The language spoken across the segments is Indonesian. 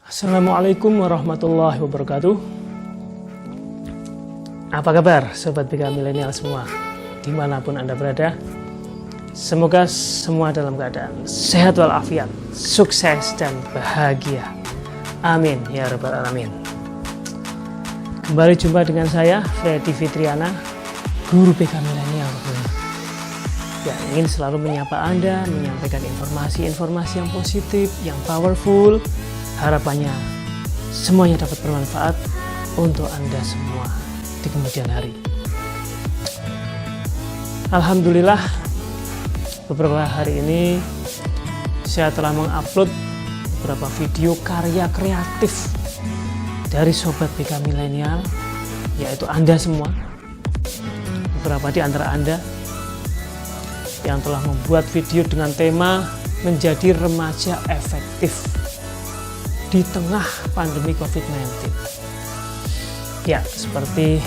Assalamualaikum warahmatullahi wabarakatuh. Apa kabar Sobat BK Milenial semua, dimanapun Anda berada? Semoga semua dalam keadaan sehat walafiat, sukses dan bahagia. Amin ya rabbal alamin. Kembali jumpa dengan saya Freddy Fitriana, Guru BK Milenial, yang ingin selalu menyapa Anda, menyampaikan informasi-informasi yang positif, yang powerful. Harapannya semuanya dapat bermanfaat untuk Anda semua di kemudian hari. Alhamdulillah, beberapa hari ini saya telah mengupload beberapa video karya kreatif dari Sobat BK Milenial, yaitu Anda semua. Beberapa di antara Anda yang telah membuat video dengan tema menjadi remaja efektif di tengah pandemi COVID-19. Ya, seperti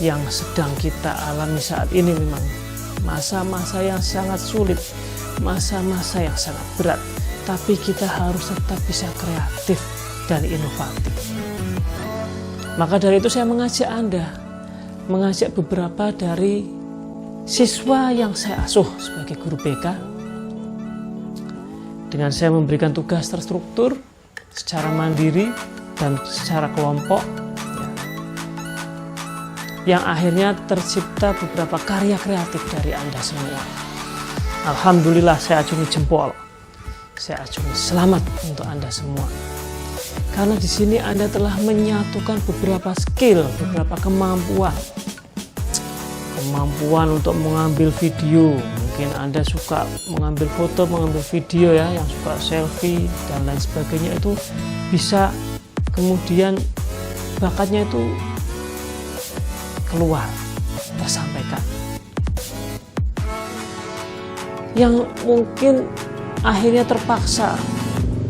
yang sedang kita alami saat ini, memang masa-masa yang sangat sulit, masa-masa yang sangat berat, tapi kita harus tetap bisa kreatif dan inovatif. Maka dari itu saya mengajak beberapa dari siswa yang saya asuh sebagai guru BK, dengan saya memberikan tugas terstruktur secara mandiri dan secara kelompok, yang akhirnya tercipta beberapa karya kreatif dari Anda semua. Alhamdulillah, saya acungi jempol, saya acungi selamat untuk Anda semua, karena di sini Anda telah menyatukan beberapa skill, beberapa kemampuan untuk mengambil video. Mungkin Anda suka mengambil foto, mengambil video ya, yang suka selfie dan lain sebagainya, itu bisa kemudian bakatnya itu keluar, tersampaikan. Yang mungkin akhirnya terpaksa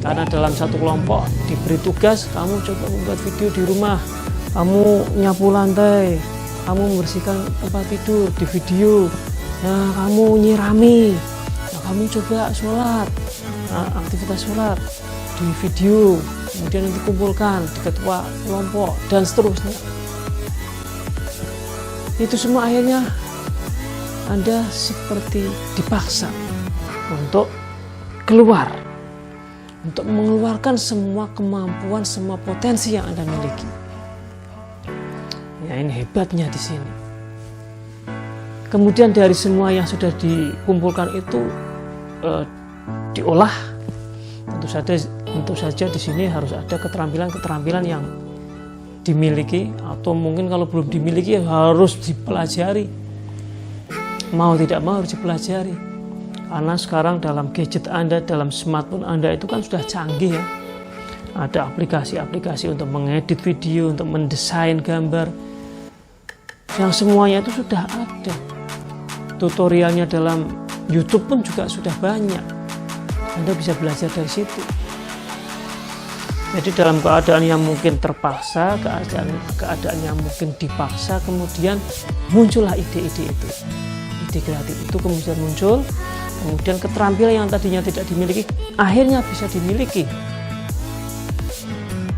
karena dalam satu kelompok diberi tugas, kamu coba membuat video di rumah, kamu nyapu lantai, kamu membersihkan tempat tidur di video, nah, kamu nyirami, nah, kamu coba sholat, nah, aktivitas sholat di video, kemudian nanti kumpulkan di ketua kelompok dan seterusnya. Itu semua akhirnya Anda seperti dipaksa untuk keluar, untuk mengeluarkan semua kemampuan, semua potensi yang Anda miliki. Ya, ini hebatnya di sini. Kemudian dari semua yang sudah dikumpulkan itu diolah. Tentu saja di sini harus ada keterampilan yang dimiliki, atau mungkin kalau belum dimiliki harus dipelajari. Mau tidak mau harus dipelajari. Karena sekarang dalam gadget Anda, dalam smartphone Anda itu kan sudah canggih ya. Ada aplikasi-aplikasi untuk mengedit video, untuk mendesain gambar, yang semuanya itu sudah ada. Tutorialnya dalam YouTube pun juga sudah banyak. Anda bisa belajar dari situ. Jadi dalam keadaan yang mungkin terpaksa, keadaan yang mungkin dipaksa, kemudian muncullah ide-ide itu. Ide kreatif itu kemudian muncul, kemudian keterampilan yang tadinya tidak dimiliki akhirnya bisa dimiliki.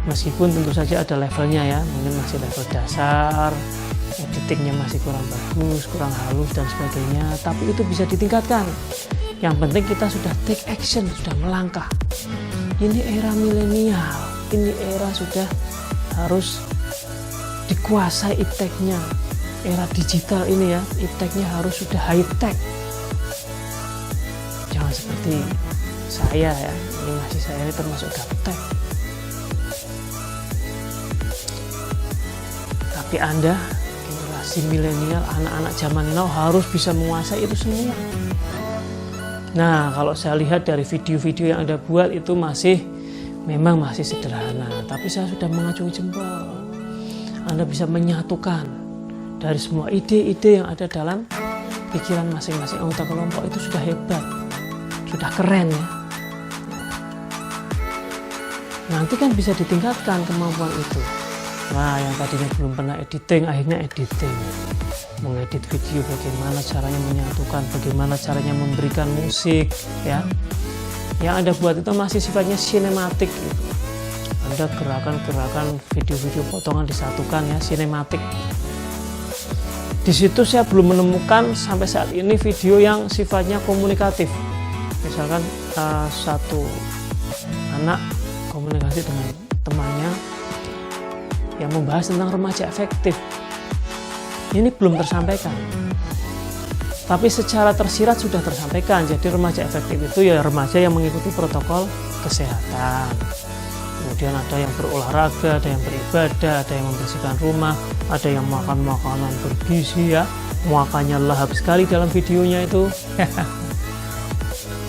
Meskipun tentu saja ada levelnya ya, mungkin masih level dasar, editingnya masih kurang bagus, kurang halus dan sebagainya, tapi itu bisa ditingkatkan. Yang penting kita sudah take action, sudah melangkah. Ini era milenial, ini era sudah harus dikuasai ipteknya. Era digital ini ya, ipteknya harus sudah high tech. Jangan seperti saya ya, ini masih saya ini termasuk gaptek. Tapi Anda, generasi milenial, anak-anak zaman now harus bisa menguasai itu semua. Nah, kalau saya lihat dari video-video yang Anda buat itu memang masih sederhana, tapi saya sudah mengacungi jempol. Anda bisa menyatukan dari semua ide-ide yang ada dalam pikiran masing-masing anggota kelompok, itu sudah hebat, sudah keren ya. Nanti kan bisa ditingkatkan kemampuan itu. Nah, yang tadinya belum pernah editing, akhirnya editing. Mengedit video, bagaimana caranya menyatukan, bagaimana caranya memberikan musik ya. Yang Anda buat itu masih sifatnya sinematik gitu. ada gerakan-gerakan video-video potongan disatukan ya, sinematik. Di situ saya belum menemukan sampai saat ini video yang sifatnya komunikatif. Misalkan satu anak komunikasi dengan temannya yang membahas tentang remaja efektif. Ini belum tersampaikan. Tapi secara tersirat sudah tersampaikan. Jadi remaja efektif itu ya remaja yang mengikuti protokol kesehatan. Kemudian ada yang berolahraga, ada yang beribadah, ada yang membersihkan rumah, ada yang makan makanan bergizi ya. Makannya lahap sekali dalam videonya itu.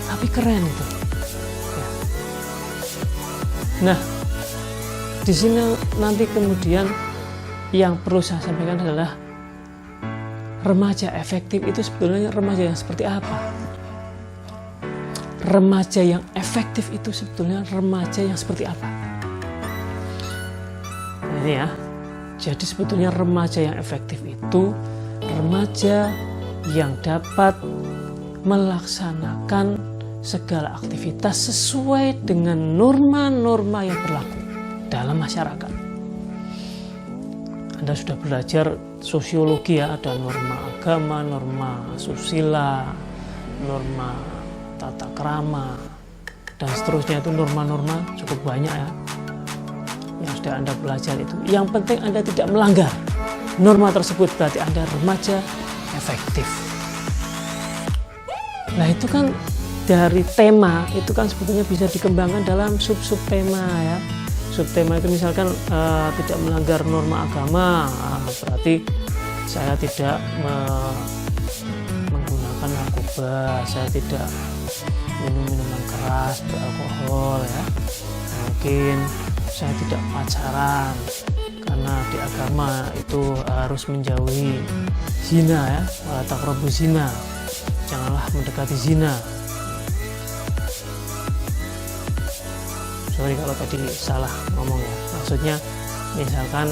Tapi keren itu. Ya. Nah, di sini nanti kemudian yang perlu saya sampaikan adalah remaja efektif itu sebetulnya remaja yang seperti apa? Remaja yang efektif itu sebetulnya remaja yang seperti apa? Nah, ini ya. Jadi sebetulnya remaja yang efektif itu remaja yang dapat melaksanakan segala aktivitas sesuai dengan norma-norma yang berlaku dalam masyarakat. Anda sudah belajar sosiologi ya, ada norma agama, norma susila, norma tata krama, dan seterusnya. Itu norma-norma cukup banyak ya yang sudah Anda belajar itu. Yang penting Anda tidak melanggar norma tersebut, berarti Anda remaja efektif. Nah itu kan dari tema itu kan sebetulnya bisa dikembangkan dalam sub-sub tema ya. Subtema itu misalkan tidak melanggar norma agama, berarti saya tidak menggunakan narkoba, saya tidak minum minuman keras beralkohol ya. Mungkin saya tidak pacaran karena di agama itu harus menjauhi zina ya, wala taqrabu zina, janganlah mendekati zina. Sorry kalau tadi salah ngomong ya, maksudnya misalkan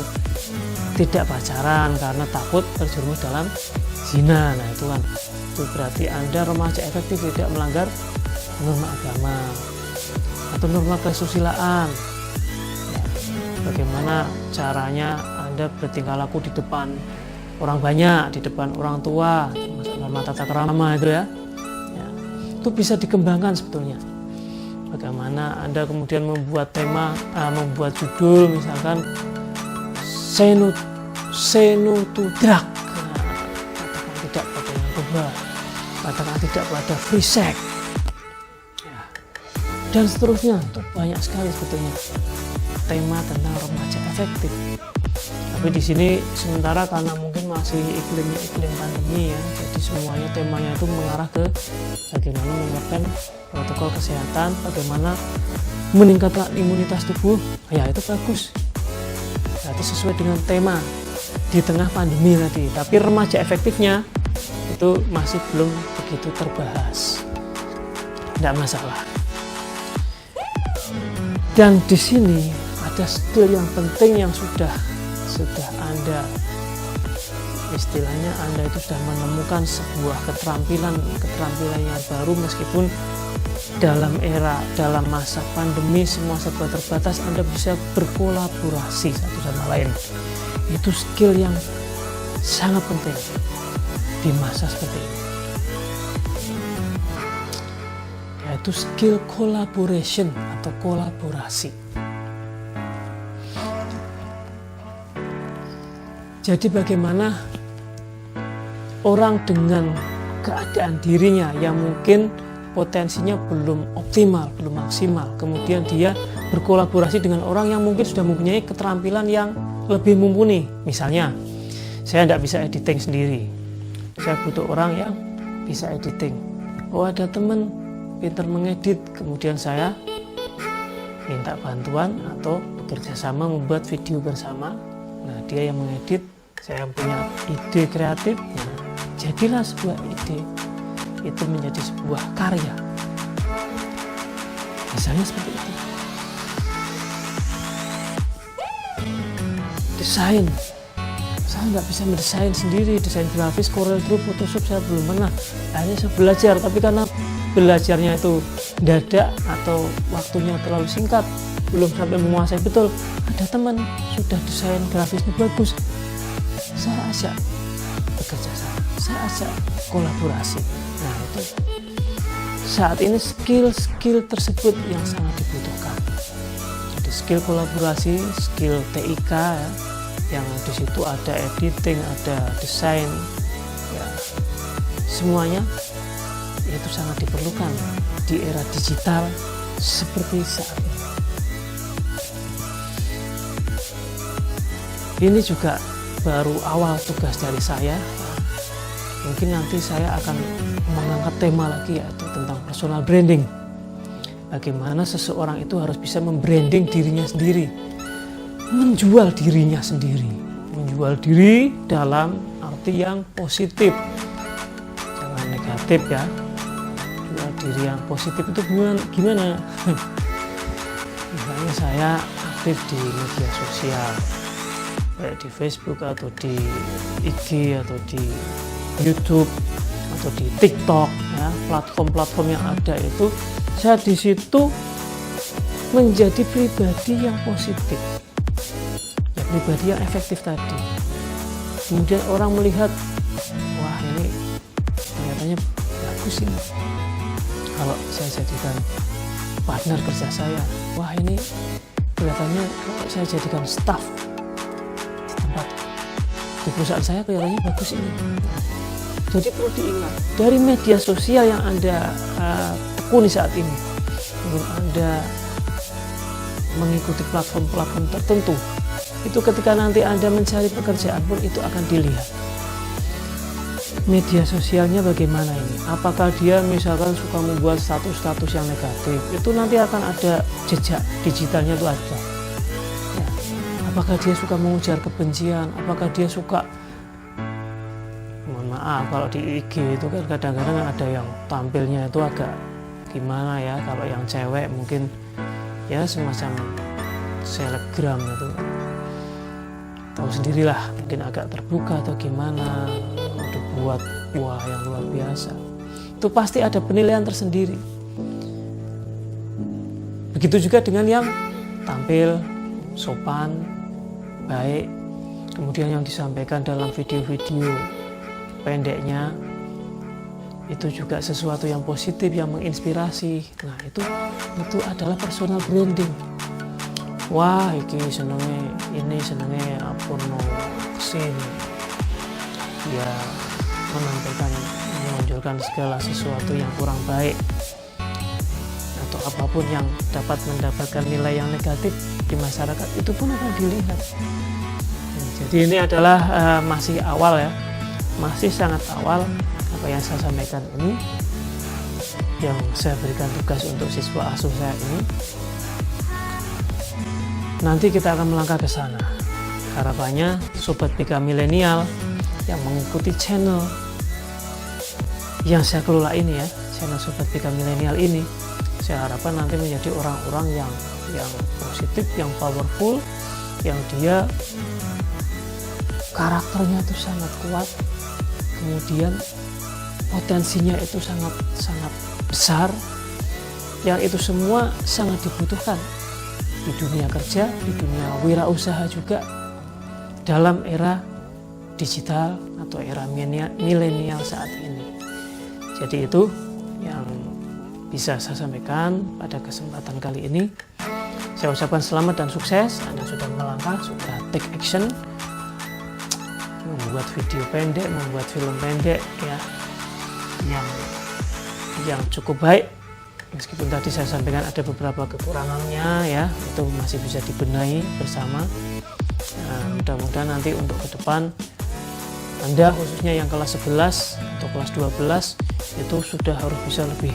tidak pacaran karena takut terjerumus dalam zina. Nah itu kan, itu berarti Anda remaja efektif, tidak melanggar norma agama atau norma kesusilaan ya, bagaimana caranya Anda bertingkah laku di depan orang banyak, di depan orang tua, norma tata krama itu ya, itu bisa dikembangkan sebetulnya. Bagaimana Anda kemudian membuat tema, membuat judul misalkan say no to drug, katakan tidak pada narkoba, katakan tidak pada free sex ya, dan seterusnya. Itu banyak sekali sebetulnya tema tentang remaja efektif. Tapi di sini sementara karena mungkin masih iklimnya iklim pandemi ya, jadi semuanya temanya itu mengarah ke bagaimana menerapkan protokol kesehatan, bagaimana meningkatkan imunitas tubuh. Ya itu bagus, berarti sesuai dengan tema di tengah pandemi tadi. Tapi remaja efektifnya itu masih belum begitu terbahas, tidak masalah. Dan di sini ada skill yang penting yang sudah Anda, istilahnya Anda itu sudah menemukan sebuah keterampilan yang baru, meskipun dalam masa pandemi semua serba terbatas, Anda bisa berkolaborasi satu sama lain. Itu skill yang sangat penting di masa seperti ini, yaitu skill collaboration atau kolaborasi. Jadi bagaimana orang dengan keadaan dirinya yang mungkin potensinya belum optimal, belum maksimal, kemudian dia berkolaborasi dengan orang yang mungkin sudah mempunyai keterampilan yang lebih mumpuni. Misalnya, saya tidak bisa editing sendiri, saya butuh orang yang bisa editing. Oh ada teman pintar mengedit, kemudian saya minta bantuan atau bekerja sama membuat video bersama. Nah dia yang mengedit, saya punya ide kreatif, nah, jadilah sebuah ide itu menjadi sebuah karya. Misalnya seperti itu. Desain, saya nggak bisa mendesain sendiri, desain grafis, Corel Draw, Photoshop saya belum pernah. Akhirnya saya belajar, tapi karena belajarnya itu dadak atau waktunya terlalu singkat, belum sampai menguasai betul, ada teman sudah desain grafisnya bagus, saya ajak bekerja sama, saya ajak kolaborasi. Nah itu saat ini skill tersebut yang sangat dibutuhkan. Jadi skill kolaborasi, skill TIK ya, yang di situ ada editing, ada desain, ya, semuanya itu sangat diperlukan di era digital seperti saat ini. Ini juga baru awal tugas dari saya. Mungkin nanti saya akan mengangkat tema lagi, yaitu tentang personal branding. Bagaimana seseorang itu harus bisa membranding dirinya sendiri, menjual dirinya sendiri, menjual diri dalam arti yang positif, jangan negatif ya. Jual diri yang positif itu gimana? Misalnya saya aktif di media sosial, kayak di Facebook atau di IG atau di YouTube atau di TikTok ya, platform-platform yang ada itu, saya di situ menjadi pribadi yang positif, ya, pribadi yang efektif tadi. Kemudian orang melihat, wah ini kelihatannya bagus ini, kalau saya jadikan partner kerja saya, wah ini kelihatannya kalau saya jadikan staff di perusahaan saya kelihatannya bagus ini. Jadi perlu diingat, dari media sosial yang Anda tekuni saat ini, sebelum Anda mengikuti platform-platform tertentu, itu ketika nanti Anda mencari pekerjaan pun itu akan dilihat. Media sosialnya bagaimana ini? Apakah dia misalkan suka membuat status-status yang negatif, itu nanti akan ada jejak digitalnya itu ada. Ya. Apakah dia suka mengujar kebencian? Apakah dia suka, mohon maaf kalau di IG itu kan kadang-kadang ada yang tampilnya itu agak gimana ya, kalau yang cewek mungkin ya semacam selebgram itu, tahu sendirilah, mungkin agak terbuka atau gimana, dibuat wah yang luar biasa. Itu pasti ada penilaian tersendiri. Begitu juga dengan yang tampil sopan, baik, kemudian yang disampaikan dalam video-video pendeknya itu juga sesuatu yang positif, yang menginspirasi. Nah itu adalah personal branding. Wah iki senenge ini, senenge porno kesini, ya menampilkan, menonjolkan segala sesuatu yang kurang baik atau apapun yang dapat mendapatkan nilai yang negatif di masyarakat, itu pun akan dilihat. Jadi ini adalah masih awal ya, masih sangat awal apa yang saya sampaikan ini, yang saya berikan tugas untuk siswa asuh saya ini. Nanti kita akan melangkah ke sana. Harapannya sobat BK milenial yang mengikuti channel yang saya kelola ini ya, channel sobat BK milenial ini, saya harapkan nanti menjadi orang-orang yang positif, yang powerful, yang dia karakternya itu sangat kuat, kemudian potensinya itu sangat besar, yang itu semua sangat dibutuhkan di dunia kerja, di dunia wirausaha juga, dalam era digital atau era milenial saat ini. Jadi itu yang bisa saya sampaikan pada kesempatan kali ini. Saya ucapkan selamat dan sukses. Anda sudah melangkah, sudah take action, membuat video pendek, membuat film pendek ya, yang cukup baik. Meskipun tadi saya sampaikan ada beberapa kekurangannya ya, itu masih bisa dibenahi bersama. Nah, mudah-mudahan nanti untuk ke depan Anda khususnya yang kelas 11 atau kelas 12 itu sudah harus bisa lebih,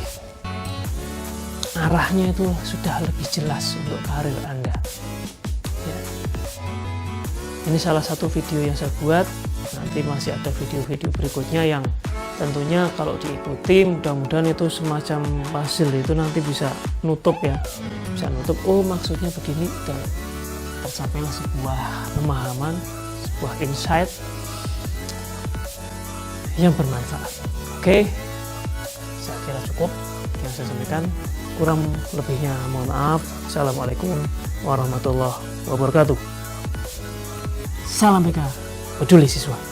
arahnya itu sudah lebih jelas untuk karir Anda ya. Ini salah satu video yang saya buat, nanti masih ada video-video berikutnya yang tentunya kalau diikuti mudah-mudahan itu semacam puzzle, itu nanti bisa nutup ya, bisa nutup, oh maksudnya begini, dan tercapailah sebuah pemahaman, sebuah insight yang bermanfaat. Oke, saya kira cukup yang saya sampaikan. Kurang lebihnya mohon maaf. Assalamualaikum warahmatullahi wabarakatuh. Salam BK, peduli siswa.